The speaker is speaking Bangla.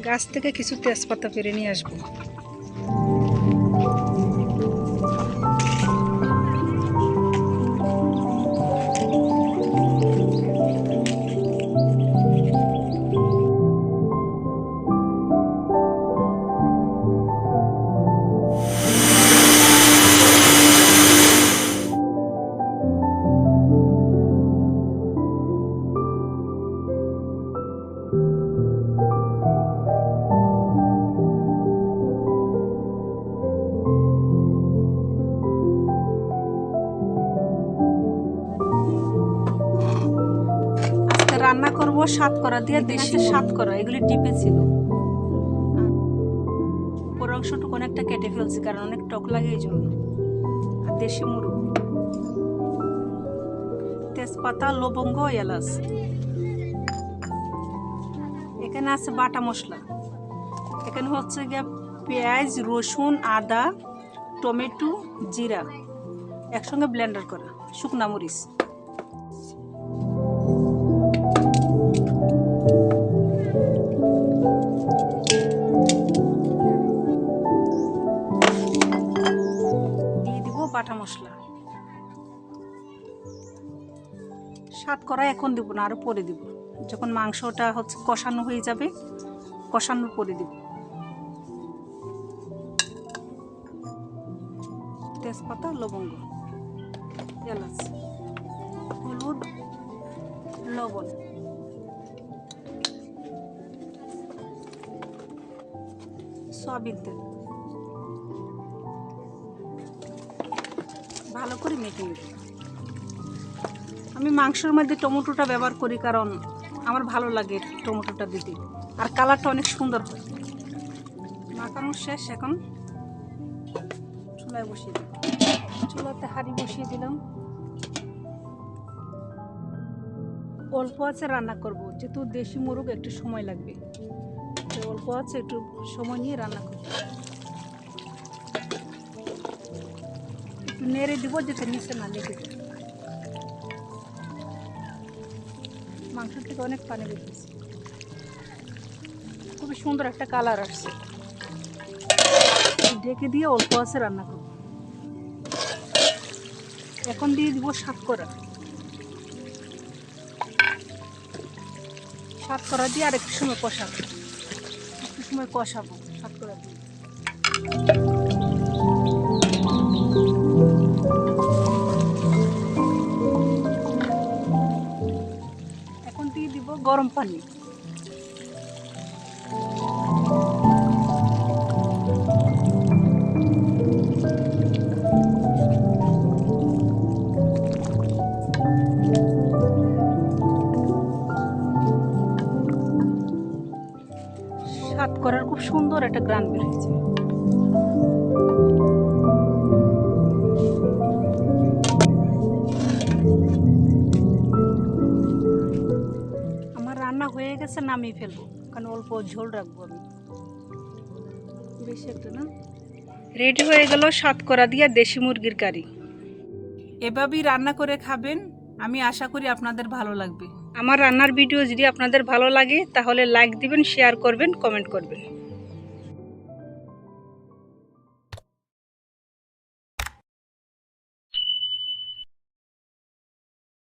গাছ থেকে কিছু তেজপাতা পেরে নিয়ে আসবো। রান্না করব সাতকরা দিয়ে, দেশি সাতকরা, এগুলি ডিপে ছিল। উপর অংশটুকু অনেকটা কেটে ফেলছি কারণ অনেক টক লাগে এই জন্য। আর দেশি মুরগ, তেজপাতা, লবঙ্গ, এলাচ। এখানে আছে বাটা মশলা। এখানে হচ্ছে গিয়ে পেঁয়াজ, রসুন, আদা, টমেটো, জিরা একসঙ্গে ব্লেন্ডার করা, শুকনা মরিচ। বাটা মশলা সাতকরা এখন দিব না, আরো পরে দিব, যখন মাংসটা হচ্ছে কষানো হয়ে যাবে, কষানোর পরে দিব। তেজপাতা, লবঙ্গ, এলাচ, হলুদ, লবণ, সয়াবিন তেল ভালো করে মেখে নেব। আমি মাংসের মধ্যে টমেটোটা ব্যবহার করি কারণ আমার ভালো লাগে টমেটোটা দিতে, আর কালারটা অনেক সুন্দর হয়। মাখানো শেষ, এখন চুলায় বসিয়ে দিলাম। চুলাতে হাঁড়ি বসিয়ে দিলাম। অল্প আছে রান্না করব, যেহেতু দেশি মুরগ একটু সময় লাগবে, অল্প আছে, একটু সময় নিয়ে রান্না করব। একটু নেড়ে দিব যাতে নিচে না লেগে যায়। মাংস থেকে অনেক পানি বেরিয়েছে, খুবই সুন্দর একটা কালার আসছে। ঢেকে দিয়ে অল্প আছে রান্না করব। এখন দিয়ে দিব সাতকরা। সাতকরা দিয়ে আর একটু সময় কষাবো, সাতকরা দিয়ে। এখন দিয়ে দিব গরম পানি। সাতকরার খুব সুন্দর একটা গ্রান বের হয়েছে। আমার রান্না হয়ে গেছে, নামিয়ে ফেলবো কারণ অল্প ঝোল রাখবো আমি, বেশি একটা না। রেডি হয়ে গেল সাতকরা দিয়ে দেশি মুরগির কারি। এভাবেই রান্না করে খাবেন, আমি আশা করি আপনাদের ভালো লাগবে। আমার রান্নার ভিডিও যদি আপনাদের ভালো লাগে তাহলে লাইক দিবেন, শেয়ার করবেন, কমেন্ট করবেন।